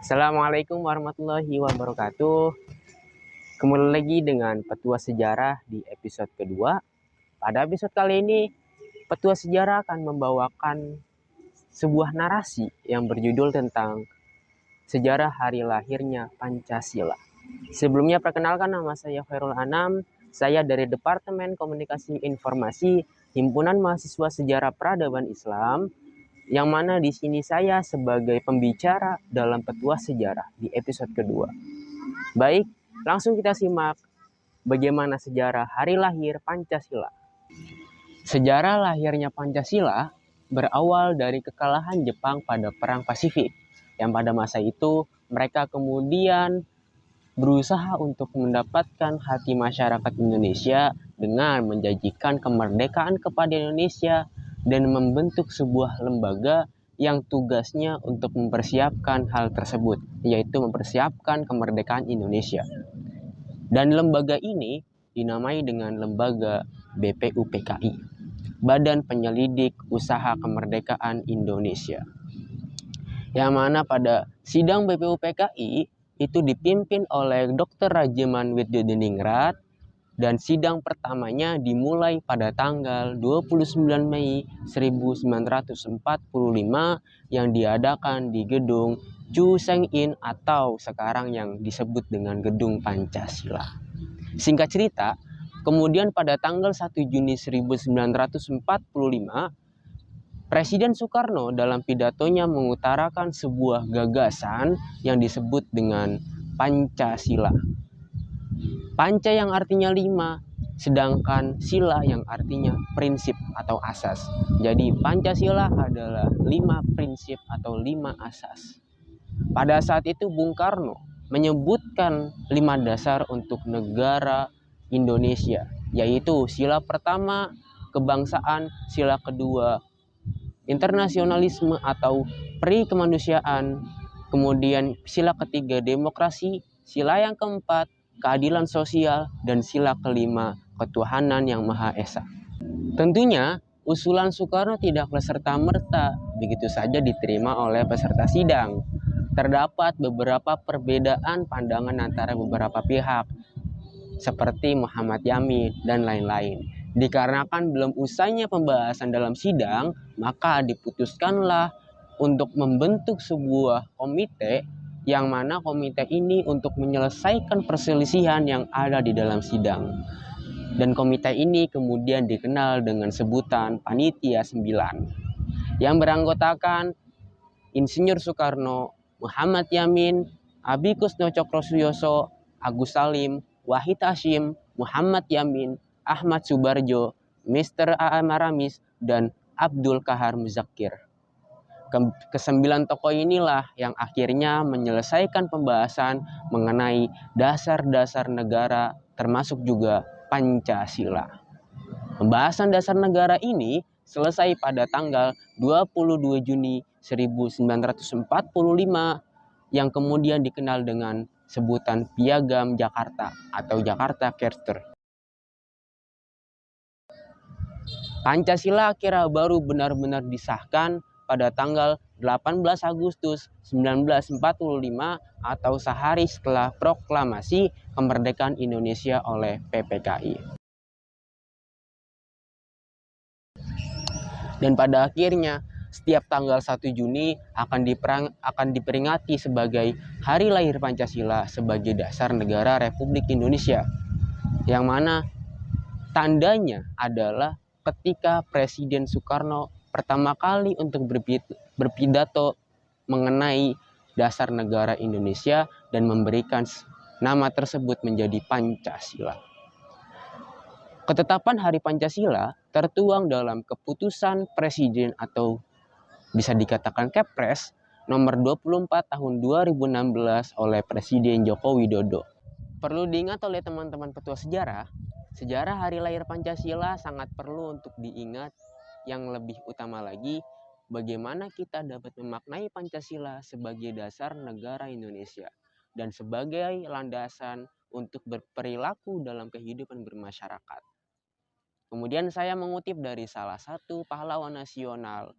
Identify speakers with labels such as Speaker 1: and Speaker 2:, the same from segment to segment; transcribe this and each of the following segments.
Speaker 1: Assalamualaikum warahmatullahi wabarakatuh. Kembali lagi dengan Petua Sejarah di episode kedua. Pada episode kali ini, Petua Sejarah akan membawakan sebuah narasi yang berjudul tentang sejarah hari lahirnya Pancasila. Sebelumnya perkenalkan, nama saya Khairul Anam. Saya dari Departemen Komunikasi Informasi Himpunan Mahasiswa Sejarah Peradaban Islam, yang mana di sini saya sebagai pembicara dalam Petua Sejarah di episode kedua. Baik, langsung kita simak bagaimana sejarah hari lahir Pancasila. Sejarah lahirnya Pancasila berawal dari kekalahan Jepang pada Perang Pasifik, yang pada masa itu mereka kemudian berusaha untuk mendapatkan hati masyarakat Indonesia dengan menjanjikan kemerdekaan kepada Indonesia dan membentuk sebuah lembaga yang tugasnya untuk mempersiapkan hal tersebut, yaitu mempersiapkan kemerdekaan Indonesia. Dan lembaga ini dinamai dengan lembaga BPUPKI, Badan Penyelidik Usaha Kemerdekaan Indonesia. Yang mana pada sidang BPUPKI itu dipimpin oleh Dr. Rajeman Widyodiningrat, dan sidang pertamanya dimulai pada tanggal 29 Mei 1945 yang diadakan di gedung Chu Seng In atau sekarang yang disebut dengan Gedung Pancasila. Singkat cerita, kemudian pada tanggal 1 Juni 1945, Presiden Soekarno dalam pidatonya mengutarakan sebuah gagasan yang disebut dengan Pancasila. Panca yang artinya 5, sedangkan sila yang artinya prinsip atau asas. Jadi Pancasila adalah 5 prinsip atau 5 asas. Pada saat itu Bung Karno menyebutkan 5 dasar untuk negara Indonesia, yaitu sila pertama kebangsaan, sila kedua internasionalisme atau pri kemanusiaan, kemudian sila ketiga demokrasi, sila yang keempat keadilan sosial, dan sila kelima ketuhanan yang Maha Esa. Tentunya usulan Soekarno tidaklah serta-merta begitu saja diterima oleh peserta sidang. Terdapat beberapa perbedaan pandangan antara beberapa pihak, seperti Muhammad Yamin dan lain-lain. Dikarenakan belum usainya pembahasan dalam sidang, maka diputuskanlah untuk membentuk sebuah komite, yang mana komite ini untuk menyelesaikan perselisihan yang ada di dalam sidang. Dan komite ini kemudian dikenal dengan sebutan Panitia 9, yang beranggotakan Insinyur Soekarno, Muhammad Yamin, Abikus Cokrosuyoso, Agus Salim, Wahid Hasyim, Muhammad Yamin, Ahmad Subarjo, Mr. A.A. Maramis, dan Abdul Kahar Muzakir. Kesembilan tokoh inilah yang akhirnya menyelesaikan pembahasan mengenai dasar-dasar negara, termasuk juga Pancasila. Pembahasan dasar negara ini selesai pada tanggal 22 Juni 1945 yang kemudian dikenal dengan sebutan Piagam Jakarta atau Jakarta Charter. Pancasila akhirnya baru benar-benar disahkan pada tanggal 18 Agustus 1945 atau sehari setelah proklamasi kemerdekaan Indonesia oleh PPKI. Dan pada akhirnya setiap tanggal 1 Juni akan diperingati sebagai hari lahir Pancasila sebagai dasar negara Republik Indonesia. Yang mana tandanya adalah ketika Presiden Soekarno pertama kali untuk berpidato mengenai dasar negara Indonesia dan memberikan nama tersebut menjadi Pancasila. Ketetapan Hari Pancasila tertuang dalam keputusan Presiden atau bisa dikatakan Kepres nomor 24 tahun 2016 oleh Presiden Joko Widodo. Perlu diingat oleh teman-teman petua sejarah, sejarah hari lahir Pancasila sangat perlu untuk diingat. Yang lebih utama lagi, bagaimana kita dapat memaknai Pancasila sebagai dasar negara Indonesia dan sebagai landasan untuk berperilaku dalam kehidupan bermasyarakat. Kemudian saya mengutip dari salah satu pahlawan nasional,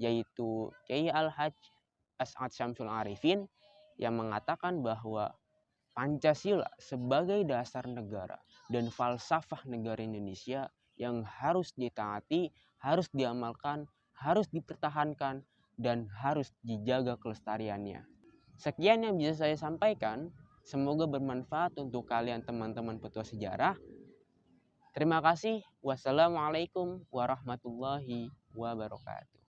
Speaker 1: yaitu Kiai Al-Hajj As'ad Syamsul Arifin, yang mengatakan bahwa Pancasila sebagai dasar negara dan falsafah negara Indonesia yang harus ditaati, harus diamalkan, harus dipertahankan, dan harus dijaga kelestariannya. Sekian yang bisa saya sampaikan. Semoga bermanfaat untuk kalian teman-teman petua sejarah. Terima kasih. Wassalamualaikum warahmatullahi wabarakatuh.